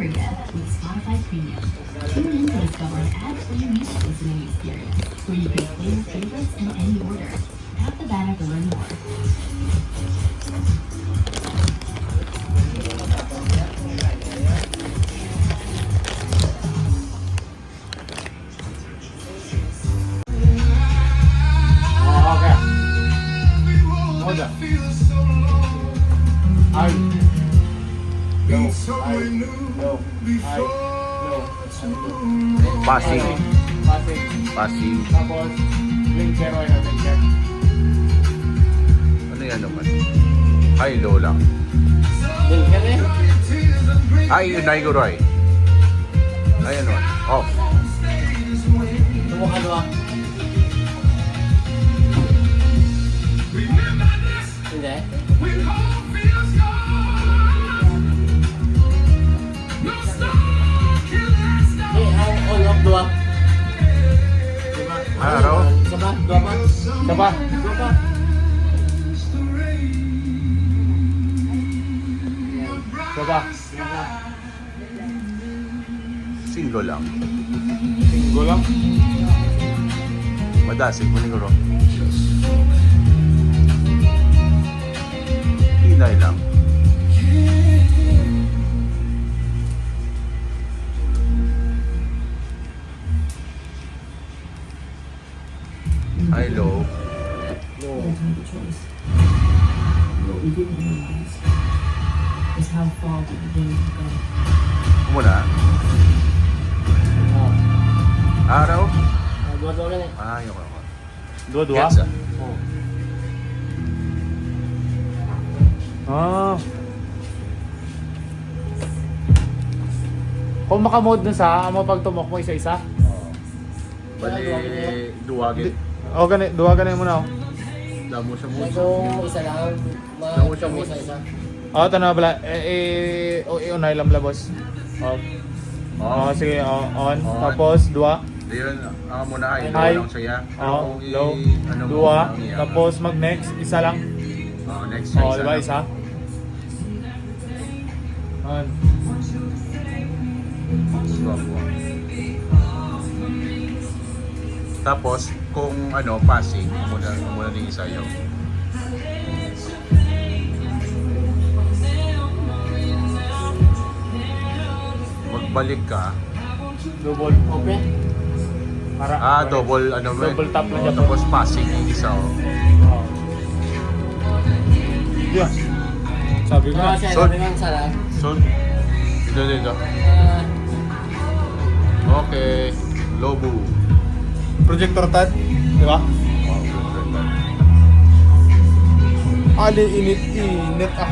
again with Spotify Premium. Tune in to discover an ad-free music listening experience where you can play your favorites in any order. Tap the banner to learn more. Okay. Hold on. I. Low. I. Low. I. Low. Passing. Passing. Passing. Tapos, link zero ay natin check. Ano yan naman? High, low lang. Link ka rin. Ay, yun, Naiguroy. Ayan o. Off. Tumukan mo. Hindi. On off dua. Araw. Isa pa? Dua pa? Isa pa? Dua pa? Dua pa? Single lang. Go lang? Madasig mo siguro. Hinay lang. High, low. No. What we didn't realize is how far we were willing to go. Muna. Araw. Dua-dua ka rin. Ayoko ako. Dua-dua? Gets ah. Oo. Ah. Kung makamode dun sa, amo pag tumok mo isa-isa. Bali, duwagin. O, dua ganun mo na. Damo siya mo. Kung isa lang, Damo siya mo. isa-isa. O, tanaw bala. Unay lang bala, boss. O, Oh. sige, on. On. Tapos, dua. Ayun, muna high. Low High. lang siya. O, Kung low. ano mo, Dua. ang iya. Tapos, mag-next. Isa lang. Next O, siya. diba? Isa. On. Tapos, kung ano, passing, muna ng isa yun. Magbalik ka. Double. Okay? Para, Double, ano ba? Double tap na siya. Tapos passing yung isa. Yeah. Sabi ko na. Kasi So- sabi ng sarap. So, dito. Okay. Lobo. Projector tad. Di ba? Ali, init ah.